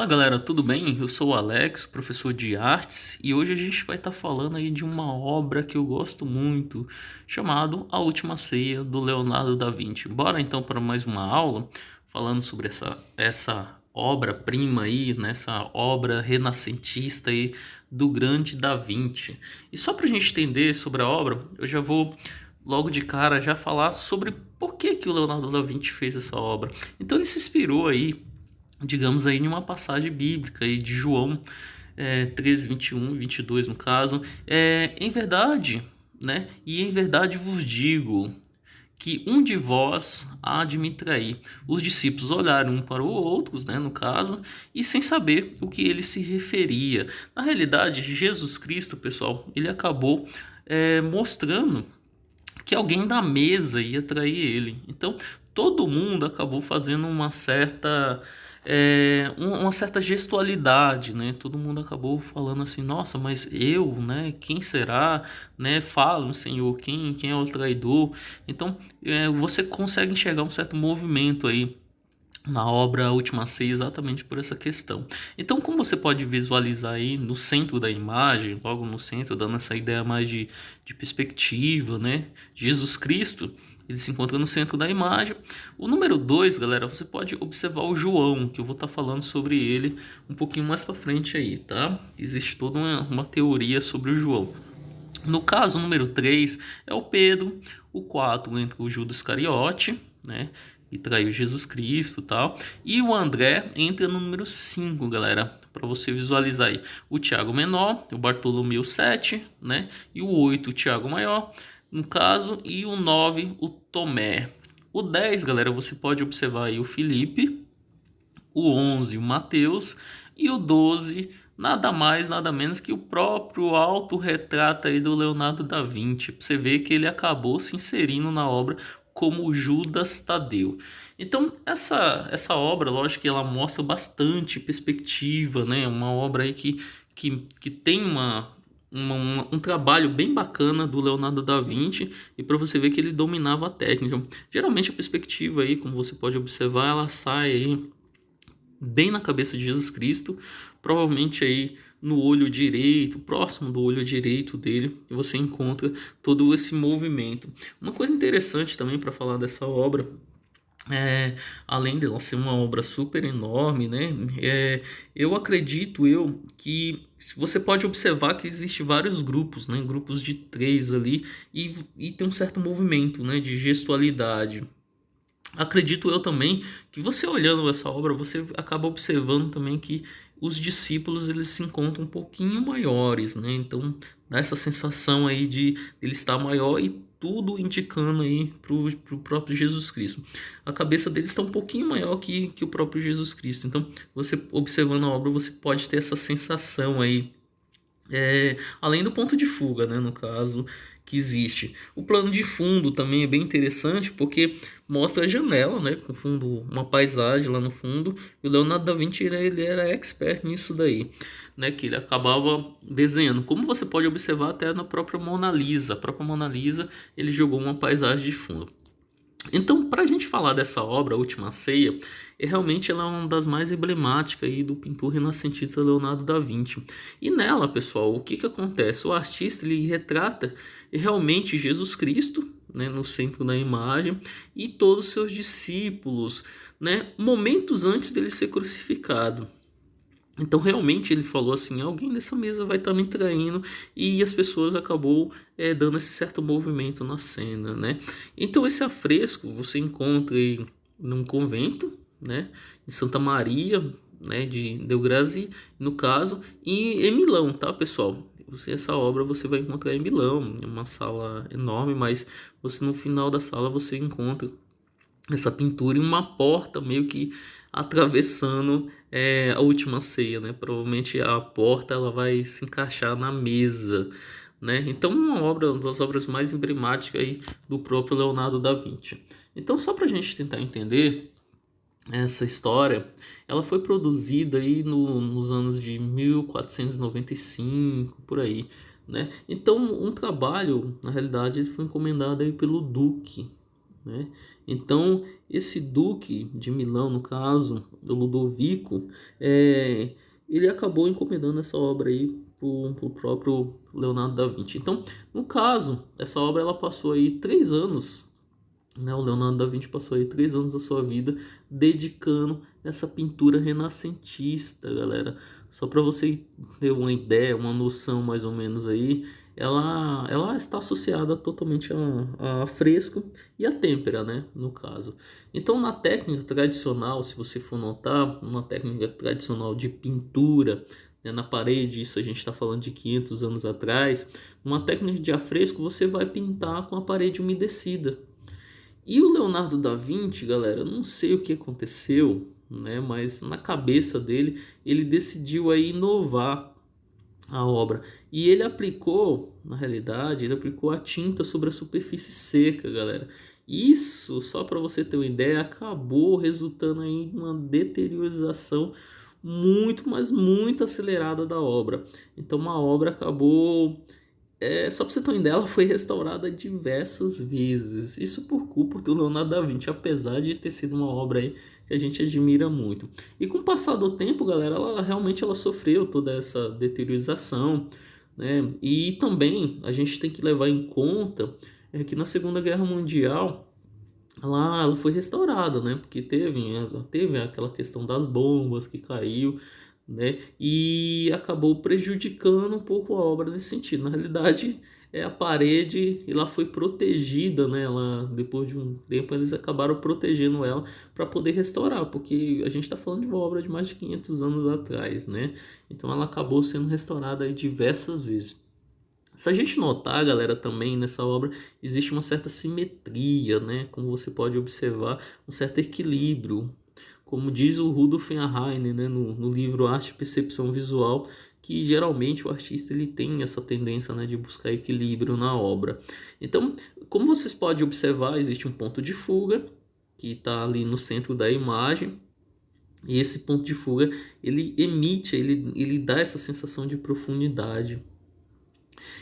Fala galera, tudo bem? Eu sou o Alex, professor de artes, e hoje a gente vai estar falando aí de uma obra que eu gosto muito, chamado A Última Ceia, do Leonardo da Vinci. Bora então para mais uma aula falando sobre essa obra-prima aí, nessa obra renascentista aí do grande Da Vinci. E só para a gente entender sobre a obra, eu já vou logo de cara já falar sobre por que o Leonardo da Vinci fez essa obra. Então ele se inspirou aí, digamos aí, em uma passagem bíblica aí de João 13, 21 e 22 no caso. Em verdade, né? E em verdade vos digo que um de vós há de me trair. Os discípulos olharam um para o outro, né, no caso, e sem saber o que ele se referia. Na realidade, Jesus Cristo, pessoal, ele acabou mostrando que alguém da mesa ia trair ele. Então, todo mundo acabou fazendo uma certa gestualidade, né? Todo mundo acabou falando assim, nossa, mas eu, né? Quem será? Né? Fala, Senhor, quem é o traidor? Então, você consegue enxergar um certo movimento aí na obra A Última Ceia exatamente por essa questão. Então, como você pode visualizar aí no centro da imagem, logo no centro, dando essa ideia mais de perspectiva, né? Jesus Cristo, ele se encontra no centro da imagem. O número 2, galera, você pode observar o João, que eu vou estar falando sobre ele um pouquinho mais para frente aí, tá? Existe toda uma teoria sobre o João. No caso, o número 3 é o Pedro, o 4 entra o Judas Iscariote, né? E traiu Jesus Cristo e tal. E o André entra no número 5, galera, para você visualizar aí. O Tiago menor, o Bartolomeu 7, né? E o 8, o Tiago maior, no caso, e o 9, o Tomé. O 10, galera, você pode observar aí o Felipe, o 11, o Mateus, e o 12, nada mais, nada menos que o próprio autorretrato aí do Leonardo da Vinci. Você vê que ele acabou se inserindo na obra como Judas Tadeu. Então, essa obra, lógico que ela mostra bastante perspectiva, né? Uma obra aí que tem um trabalho bem bacana do Leonardo da Vinci, e para você ver que ele dominava a técnica. Geralmente a perspectiva aí, como você pode observar, ela sai aí bem na cabeça de Jesus Cristo, provavelmente aí no olho direito, próximo do olho direito dele, você encontra todo esse movimento. Uma coisa interessante também para falar dessa obra, além dela ser uma obra super enorme, né? Eu acredito que você pode observar que existe vários grupos, né? Grupos de três ali, e tem um certo movimento, né? De gestualidade. Acredito eu também que você olhando essa obra, você acaba observando também que os discípulos eles se encontram um pouquinho maiores, né? Então dá essa sensação aí de ele estar maior, e tudo indicando aí pro próprio Jesus Cristo. A cabeça dele está um pouquinho maior que o próprio Jesus Cristo. Então você observando a obra, você pode ter essa sensação aí, além do ponto de fuga, né, no caso, que existe. O plano de fundo também é bem interessante porque mostra a janela, né, com fundo, uma paisagem lá no fundo. E o Leonardo da Vinci ele era expert nisso daí, né, que ele acabava desenhando. Como você pode observar até na própria Mona Lisa. A própria Mona Lisa, ele jogou uma paisagem de fundo. Então, para a gente falar dessa obra, A Última Ceia, realmente ela é uma das mais emblemáticas aí do pintor renascentista Leonardo da Vinci. E nela, pessoal, o que acontece? O artista ele retrata realmente Jesus Cristo, né, no centro da imagem, e todos os seus discípulos, né, momentos antes dele ser crucificado. Então realmente ele falou assim, alguém dessa mesa vai estar me traindo, e as pessoas acabou dando esse certo movimento na cena, né? Então esse afresco você encontra em num convento, né, de Santa Maria, né, de Delgrassi, no caso, e em Milão, tá, pessoal? Essa obra você vai encontrar em Milão, é uma sala enorme, mas você no final da sala você encontra essa pintura em uma porta meio que atravessando a última ceia, né? Provavelmente a porta ela vai se encaixar na mesa, né? Então uma das obras mais emblemáticas aí do próprio Leonardo da Vinci. Então só para a gente tentar entender essa história, ela foi produzida aí nos anos de 1495 por aí, né? Então um trabalho, na realidade, ele foi encomendado aí pelo Duque, né? Então, esse duque de Milão, no caso, do Ludovico, ele acabou encomendando essa obra aí para o próprio Leonardo da Vinci. Então, no caso, essa obra ela passou aí 3 anos, né? O Leonardo da Vinci passou aí 3 anos da sua vida dedicando essa pintura renascentista, galera. Só para você ter uma ideia, uma noção mais ou menos aí, ela está associada totalmente a fresco e a têmpera, né? No caso. Então, na técnica tradicional, se você for notar, uma técnica tradicional de pintura, né, na parede, isso a gente está falando de 500 anos atrás, uma técnica de afresco você vai pintar com a parede umedecida. E o Leonardo da Vinci, galera, eu não sei o que aconteceu, né? Mas na cabeça dele, ele decidiu aí inovar a obra. E ele aplicou, na realidade, ele aplicou a tinta sobre a superfície seca, galera. Isso, só para você ter uma ideia, acabou resultando aí em uma deteriorização muito, mas muito acelerada da obra. Então a obra acabou só para você ter uma ideia, ela foi restaurada diversas vezes. Isso por culpa do Leonardo da Vinci, apesar de ter sido uma obra aí que a gente admira muito. E com o passar do tempo, galera, ela realmente sofreu toda essa deteriorização, né? E também a gente tem que levar em conta que na Segunda Guerra Mundial ela foi restaurada, né? Porque teve aquela questão das bombas que caiu, né? E acabou prejudicando um pouco a obra nesse sentido. Na realidade, a parede ela foi protegida, né? Depois de um tempo eles acabaram protegendo ela para poder restaurar, porque a gente está falando de uma obra de mais de 500 anos atrás, né? Então ela acabou sendo restaurada aí diversas vezes. Se a gente notar, galera, também nessa obra existe uma certa simetria, né? Como você pode observar, um certo equilíbrio. Como diz o Rudolf Heinlein, né? No livro Arte e Percepção Visual, que geralmente o artista ele tem essa tendência, né? De buscar equilíbrio na obra. Então, como vocês podem observar, existe um ponto de fuga que está ali no centro da imagem. E esse ponto de fuga, ele dá essa sensação de profundidade.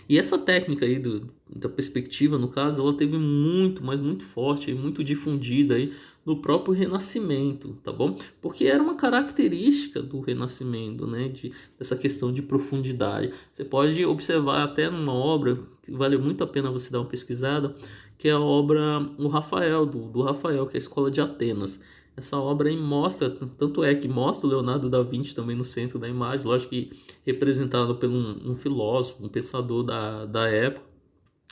E essa técnica aí da perspectiva, no caso, ela teve muito, mas muito forte, e muito difundida aí no próprio Renascimento, tá bom? Porque era uma característica do Renascimento, né? Dessa questão de profundidade. Você pode observar até numa obra que vale muito a pena você dar uma pesquisada, que é a obra O Rafael, do Rafael, que é a Escola de Atenas. Essa obra aí mostra, tanto é que mostra o Leonardo da Vinci também no centro da imagem, lógico que representado por um filósofo, um pensador da época,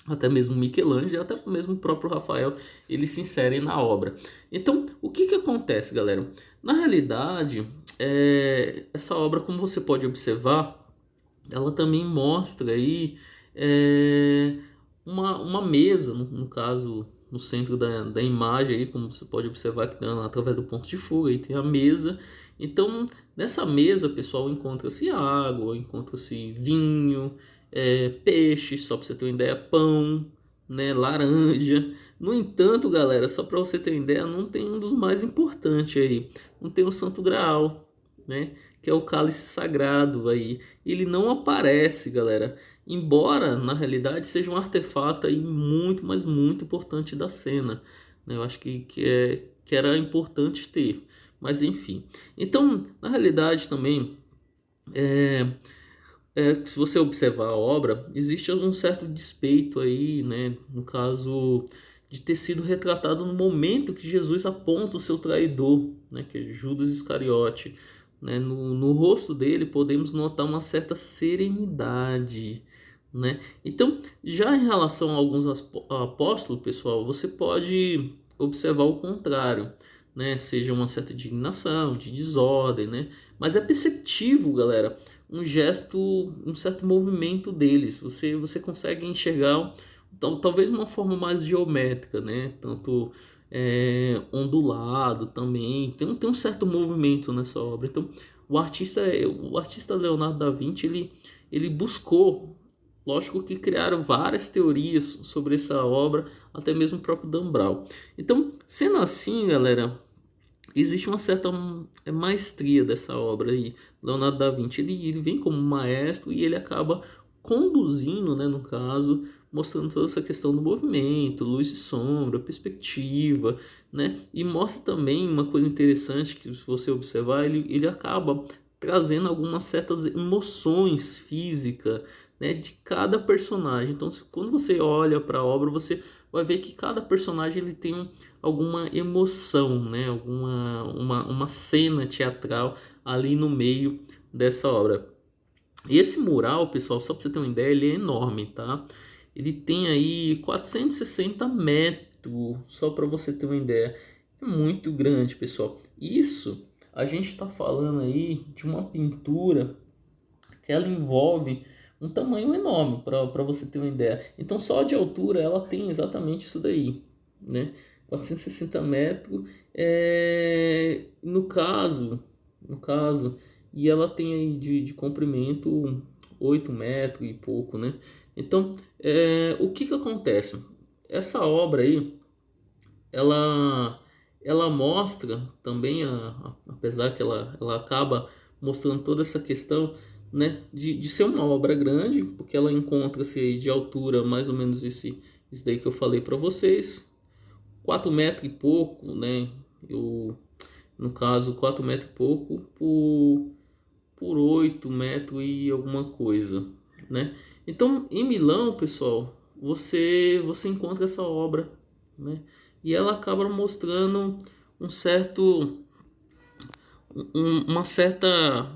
até mesmo Michelangelo e até mesmo o próprio Rafael, eles se inserem na obra. Então, o que acontece, galera? Na realidade, essa obra, como você pode observar, ela também mostra aí uma mesa, no caso, no centro da imagem, aí, como você pode observar que através do ponto de fuga, aí tem a mesa. Então, nessa mesa, pessoal, encontra-se água, encontra-se vinho, peixe, só para você ter uma ideia, pão, né, laranja. No entanto, galera, só para você ter uma ideia, não tem um dos mais importantes aí. Não tem o Santo Graal, né, que é o cálice sagrado aí. Ele não aparece, galera. Embora, na realidade, seja um artefato aí muito, mas muito importante da cena, né? Eu acho que era importante ter. Mas enfim. Então, na realidade também, se você observar a obra, existe um certo despeito aí, né? No caso de ter sido retratado no momento que Jesus aponta o seu traidor, né? Que é Judas Iscariote. Né? No rosto dele podemos notar uma certa serenidade, né? Então, já em relação a alguns apóstolos, pessoal, você pode observar o contrário, né? Seja uma certa indignação, de desordem, né? Mas é perceptível, galera, um gesto, um certo movimento deles. Você consegue enxergar talvez uma forma mais geométrica, né? Tanto ondulado também. Tem um certo movimento nessa obra. Então, o artista Leonardo da Vinci, ele buscou, lógico que criaram várias teorias sobre essa obra, até mesmo o próprio Dan Brown. Então, sendo assim, galera, existe uma certa maestria dessa obra aí. Leonardo da Vinci, ele vem como maestro e ele acaba conduzindo, né, no caso, mostrando toda essa questão do movimento, luz e sombra, perspectiva, né? E mostra também uma coisa interessante que, se você observar, ele acaba trazendo algumas certas emoções físicas, né, de cada personagem. Então, quando você olha para a obra, você vai ver que cada personagem ele tem alguma emoção, né, uma cena teatral ali no meio dessa obra. E esse mural, pessoal, só para você ter uma ideia, ele é enorme, tá? Ele tem aí 460 metros, só para você ter uma ideia. É muito grande, pessoal. Isso, a gente está falando aí de uma pintura que ela envolve um tamanho enorme, para você ter uma ideia. Então, só de altura ela tem exatamente isso daí, né? 460 metros. No caso, e ela tem aí de comprimento 8 metros e pouco, né? Então, o que que acontece? Essa obra aí, ela mostra também, apesar que ela acaba mostrando toda essa questão, né, de ser uma obra grande, porque ela encontra-se aí de altura mais ou menos isso daí que eu falei para vocês, 4 metros e pouco, né? No caso, 4 metros e pouco por 8 metros e alguma coisa, né? Então, em Milão, pessoal, você encontra essa obra, né? E ela acaba mostrando um certo, uma certa,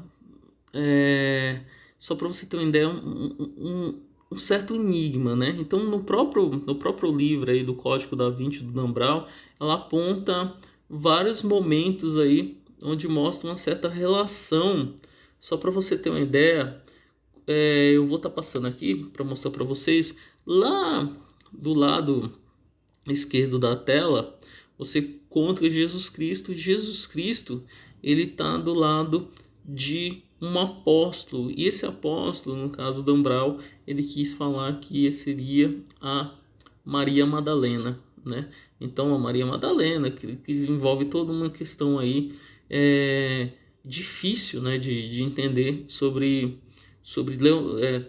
só para você ter uma ideia, um certo enigma, né? Então, no próprio livro aí do Código da Vinci do Dan Brown, ela aponta vários momentos aí onde mostra uma certa relação. Só para você ter uma ideia, eu vou estar passando aqui para mostrar para vocês. Lá do lado esquerdo da tela, você encontra Jesus Cristo. Jesus Cristo, ele está do lado de um apóstolo. E esse apóstolo, no caso do Umbral, ele quis falar que seria a Maria Madalena, né? Então, a Maria Madalena, que desenvolve toda uma questão aí difícil, né, de entender sobre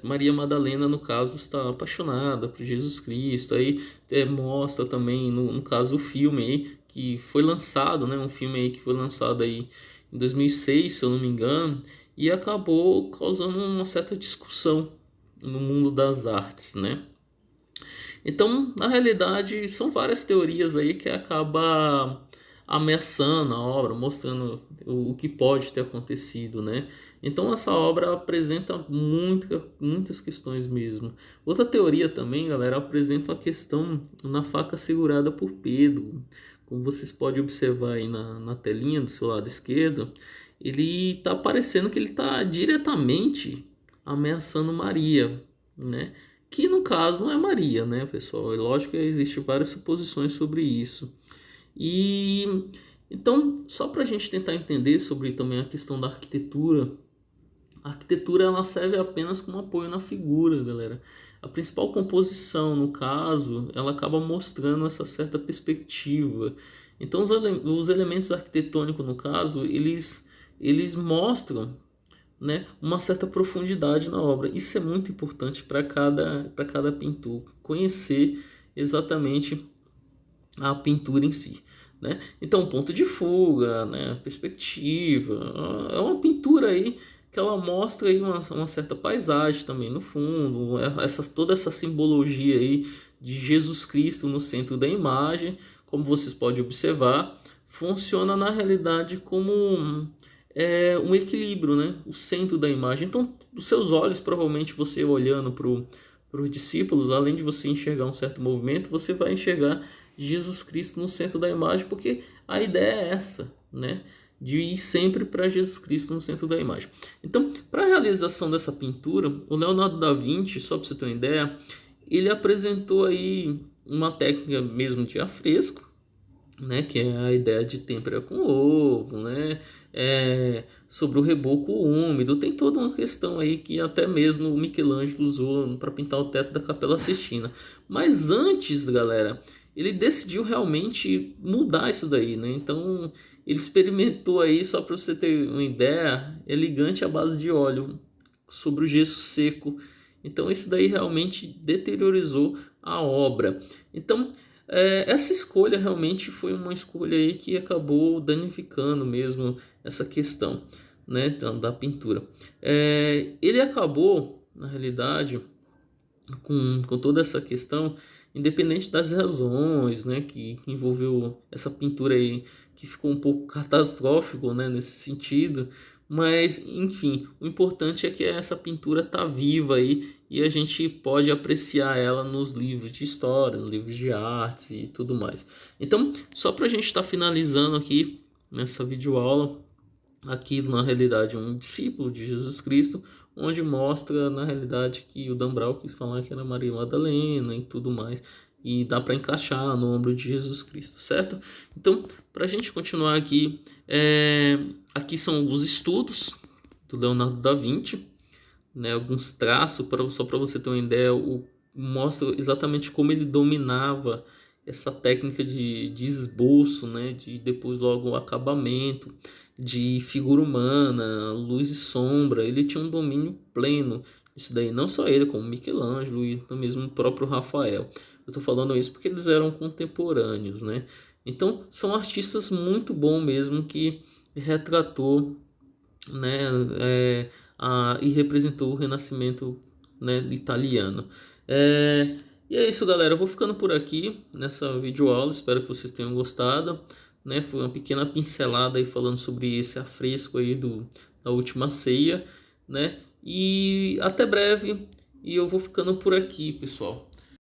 Maria Madalena, no caso, está apaixonada por Jesus Cristo. Aí mostra também, no caso, o filme aí que foi lançado, né, um filme aí que foi lançado aí em 2006, se eu não me engano, e acabou causando uma certa discussão no mundo das artes, né? Então, na realidade, são várias teorias aí que acaba ameaçando a obra, mostrando o que pode ter acontecido, né? Então, essa obra apresenta muitas questões mesmo. Outra teoria também, galera, apresenta a questão na faca segurada por Pedro. Como vocês podem observar aí na telinha do seu lado esquerdo, ele está parecendo que ele está diretamente ameaçando Maria, né? Que no caso não é Maria, né, pessoal? É lógico que existem várias suposições sobre isso. E então, só para a gente tentar entender sobre também a questão da arquitetura, a arquitetura ela serve apenas como apoio na figura, galera. A principal composição, no caso, ela acaba mostrando essa certa perspectiva. Então, os elementos arquitetônicos, no caso, eles mostram, né, uma certa profundidade na obra. Isso é muito importante para cada pintor, conhecer exatamente a pintura em si, né? Então, ponto de fuga, né, perspectiva, é uma pintura aí que ela mostra aí uma certa paisagem também no fundo, toda essa simbologia aí de Jesus Cristo no centro da imagem, como vocês podem observar, funciona na realidade como um equilíbrio, né? O centro da imagem. Então, os seus olhos, provavelmente você olhando para os discípulos, além de você enxergar um certo movimento, você vai enxergar Jesus Cristo no centro da imagem, porque a ideia é essa, né? De ir sempre para Jesus Cristo no centro da imagem. Então, para a realização dessa pintura, o Leonardo da Vinci, só para você ter uma ideia, ele apresentou aí uma técnica mesmo de afresco, né, que é a ideia de têmpera com ovo, né, sobre o reboco úmido. Tem toda uma questão aí que até mesmo o Michelangelo usou para pintar o teto da Capela Sistina. Mas antes, galera, ele decidiu realmente mudar isso daí, né? Então ele experimentou aí, só para você ter uma ideia, elegante à base de óleo sobre o gesso seco. Então isso daí realmente deteriorizou a obra. Então essa escolha realmente foi uma escolha aí que acabou danificando mesmo essa questão, né, da pintura. Ele acabou, na realidade, com toda essa questão, independente das razões, né, que envolveu essa pintura aí, que ficou um pouco catastrófico, né, nesse sentido, mas enfim, o importante é que essa pintura tá viva aí e a gente pode apreciar ela nos livros de história, nos livros de arte e tudo mais. Então, só para a gente estar finalizando aqui nessa videoaula, aqui na realidade um discípulo de Jesus Cristo, onde mostra na realidade que o Dan Brown quis falar que era Maria Madalena e tudo mais, e dá para encaixar no ombro de Jesus Cristo, certo? Então, para a gente continuar aqui, aqui são os estudos do Leonardo da Vinci, né, alguns traços, só para você ter uma ideia, mostra exatamente como ele dominava essa técnica de esboço, né, de depois logo o acabamento, de figura humana, luz e sombra. Ele tinha um domínio pleno. Isso daí não só ele, como Michelangelo e mesmo o próprio Rafael. Eu estou falando isso porque eles eram contemporâneos, né? Então são artistas muito bons mesmo que retratou, né, e representou o Renascimento, né, italiano. E é isso, galera. Eu vou ficando por aqui nessa videoaula. Espero que vocês tenham gostado. Né? Foi uma pequena pincelada aí falando sobre esse afresco aí da Última Ceia, né? E até breve. E eu vou ficando por aqui, pessoal.